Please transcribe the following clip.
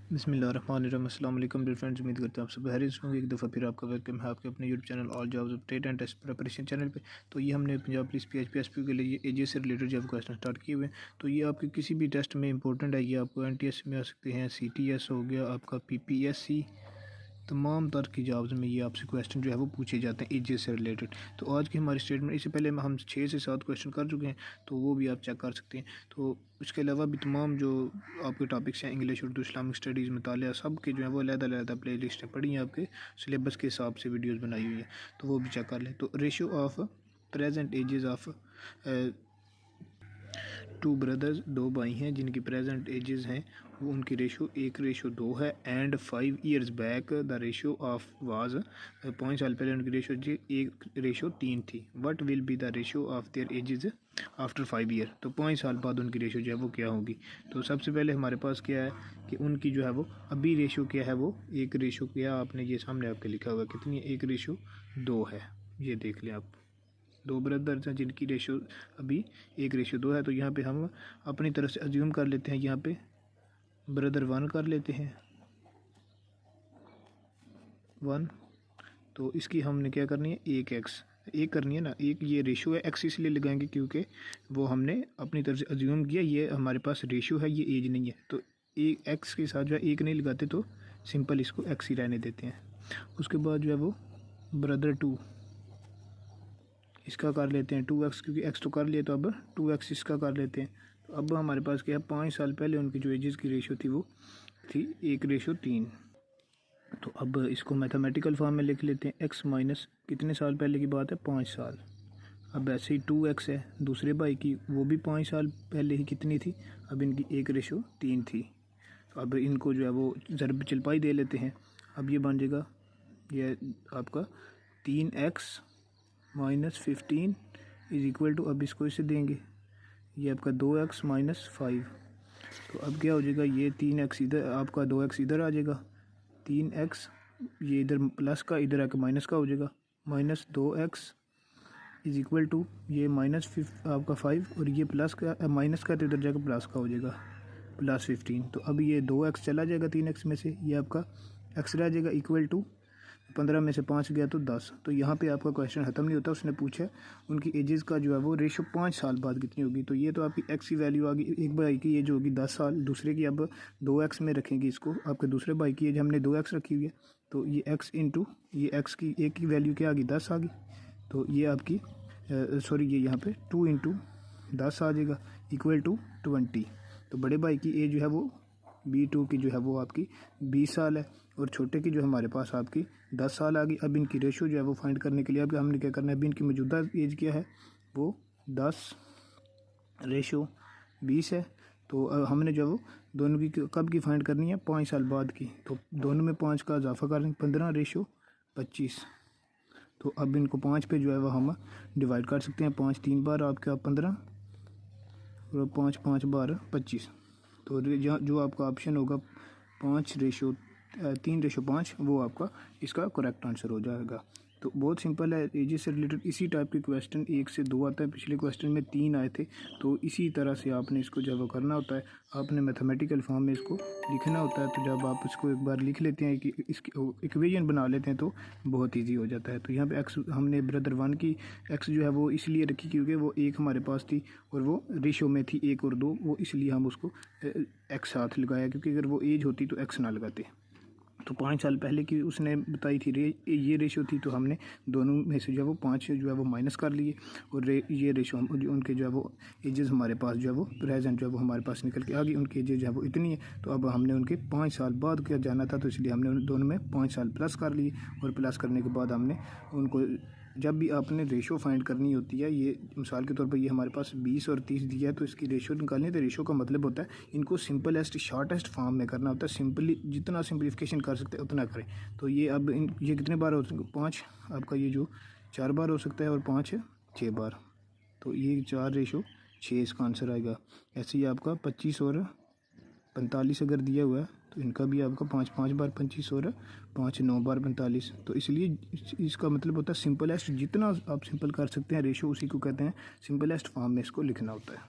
बिस्मिल्लाहिर्रहमानिर्रहीम। अस्सलाम वालेकुम डियर फ्रेंड्स, उम्मीद करते हैं आप सब खैरियत होंगे। एक दफ़ा फिर आपका वेलकम है आपके अपने YouTube channel all jobs update and test preparation channel पे। तो ये हमने पंजाब पुलिस PHP के लिए एजेस से रिलेटेड जब क्वेश्चन स्टार्ट किए हुए हैं, तो ये आपके किसी भी टेस्ट में इंपॉर्टेंट है। ये आपको NTS में आ सकते हैं, CTS हो गया, आपका PPSC, तमाम तरह की जॉब्स में ये आपसे क्वेश्चन जो है वो पूछे जाते हैं एजेस से रिलेटेड। तो आज की हमारी स्टेटमेंट, इससे पहले हम 6 से 7 क्वेश्चन कर चुके हैं, तो वो भी आप चेक कर सकते हैं। तो इसके अलावा भी तमाम जो आपके टॉपिक्स हैं, इंग्लिश, उर्दू, इस्लामिक स्टडीज़, मुतालिया, सब के जो है वो अलग-अलग प्ले लिस्टें पड़ी हैं, आपके सिलेबस के हिसाब से वीडियोज़ बनाई हुई है, तो वो भी चेक कर लें। तो ratio of present ages of 2 brothers, 2 भाई हैं जिनकी प्रेजेंट एजेस हैं वो उनकी रेशो 1:2 है। And 5 years back the ratio of was, 5 साल पहले उनकी रेशो 1:3 थी। What will be the ratio of their edges after 5 year. तो 5 साल बाद उनकी रेशो जो है वो क्या होगी। तो सबसे पहले हमारे पास क्या है कि उनकी जो है वो अभी रेशो क्या है, वो 1:, क्या आपने ये सामने आपके लिखा हुआ कितनी, 1:2 है। ये देख लें आप, 2 ब्रदर्स हैं जिनकी रेशो अभी 1:2 है। तो यहाँ पे हम अपनी तरफ से अज्यूम कर लेते हैं, यहाँ पे ब्रदर 1 कर लेते हैं, 1। तो इसकी हमने क्या करनी है, 1x करनी है ना, एक ये रेशो है, x इसलिए लगाएंगे क्योंकि वो हमने अपनी तरफ से अज्यूम किया, ये हमारे पास रेशो है, ये एज नहीं है। तो एक x के साथ जो है 1 नहीं लगाते, तो सिंपल इसको x ही रहने देते हैं। उसके बाद जो है वो ब्रदर 2, इसका कर लेते हैं 2x, क्योंकि x तो कर लिया, तो अब 2x इसका कर लेते हैं। तो अब हमारे पास क्या है, 5 साल पहले उनकी जो एजेस की रेशो थी वो थी 1:3। तो अब इसको मैथमेटिकल फॉर्म में लिख लेते हैं, x माइनस कितने साल पहले की बात है, 5 साल। अब ऐसे ही 2x है दूसरे भाई की, वो भी 5 साल पहले ही कितनी थी, अब इनकी 1:3 थी। तो अब इनको जो है वो ज़रब चलपाई दे लेते हैं। अब ये बन जाएगा, ये आपका 3x minus 15 is equal to, अब इसको इसे देंगे, ये आपका 2x माइनस 5। तो अब क्या हो जाएगा, ये 3x इधर, आपका 2x इधर आ जाएगा, 3x ये इधर प्लस का, इधर आके माइनस का हो जाएगा, minus 2x is equal to, ये माइनस आपका 5, और ये प्लस का, माइनस का तो इधर जाकर प्लस का हो जाएगा, प्लस 15। तो अब ये 2x चला जाएगा 3x में से, ये आपका x रह जाएगा इक्वल टू 15 में से 5 गया तो 10। तो यहाँ पे आपका क्वेश्चन ख़त्म नहीं होता, उसने पूछा उनकी एजेस का जो है वो रेशो 5 साल बाद कितनी होगी। तो ये तो आपकी x की वैल्यू आ गई, एक भाई की एज होगी 10 साल, दूसरे की अब 2x में रखेंगे इसको, आपके दूसरे भाई की एज हमने 2x रखी हुई है, तो ये x इंटू ये x की एक की वैल्यू क्या आ गई, 10 आ गई। तो ये आपकी सॉरी, ये यहाँ पे 2 इंटू 10 आ जाएगा इक्वल टू 20। तो बड़े भाई की एज जो है वो B2 की जो है वो आपकी 20 साल है, और छोटे की जो हमारे पास आपकी 10 साल आ गई। अब इनकी रेशो जो है वो फाइंड करने के लिए अब हमने क्या करना है, अभी इनकी मौजूदा एज क्या है, वो 10:20 है। तो हमने जो है वो दोनों की कब की फाइंड करनी है, 5 साल बाद की। तो दोनों में 5 का इजाफा करेंगे, 15:25। तो अब इनको 5 पे जो है वो हम डिवाइड कर सकते हैं, 5 3 बार आपका 15, और 5 5 बार 25। तो जो आपका ऑप्शन होगा 3:5, वो आपका इसका करेक्ट आंसर हो जाएगा। तो बहुत सिंपल है, एजेस से रिलेटेड इसी टाइप के क्वेश्चन 1 से 2 आता है, पिछले क्वेश्चन में 3 आए थे। तो इसी तरह से आपने इसको जब करना होता है, आपने मैथमेटिकल फॉर्म में इसको लिखना होता है। तो जब आप इसको एक बार लिख लेते हैं कि इसकी इक्वेशन बना लेते हैं, तो बहुत ईजी हो जाता है। तो यहाँ पे x हमने ब्रदर 1 की x जो है वो इसलिए रखी क्योंकि वो 1 हमारे पास थी, और वो रेशो में थी 1 और 2, वो इसलिए हम उसको x साथ लगाया, क्योंकि अगर वो एज होती तो x ना लगाते। तो 5 साल पहले की उसने बताई थी ये रेशो थी, तो हमने दोनों में से जो है वो 5 जो है वो माइनस कर लिए, और ये रेशो उनके जो है वो एजेस हमारे पास जो है वो प्रेजेंट जो है वो हमारे पास निकल के आ गई, उनकी एजेस जो है वो इतनी है। तो अब हमने उनके 5 साल बाद क्या जाना था, तो इसलिए हमने उन दोनों में 5 साल प्लस कर लिए, और प्लस करने के बाद हमने उनको, जब भी आपने रेशो फाइंड करनी होती है, ये मिसाल के तौर पर ये हमारे पास 20 और 30 दिया है, तो इसकी रेशो निकालनी है। तो रेशो का मतलब होता है इनको सिंपलेस्ट शॉर्टेस्ट फॉर्म में करना होता है, सिंपली जितना सिंप्लीफिकेशन कर सकते हैं उतना करें। तो ये अब ये कितने बार हो सकते, 5 आपका ये जो 4 बार हो सकता है, और 5 6 बार। तो ये 4:6 इसका आंसर आएगा। ऐसे ही आपका 25 और 45 अगर दिया हुआ है, तो इनका भी आपका 5 5 बार 25 और 5 9 बार 45। तो इसलिए इसका मतलब होता है सिंपलेस्ट, जितना आप सिंपल कर सकते हैं रेशो, उसी को कहते हैं सिंपलेस्ट फॉर्म में इसको लिखना होता है।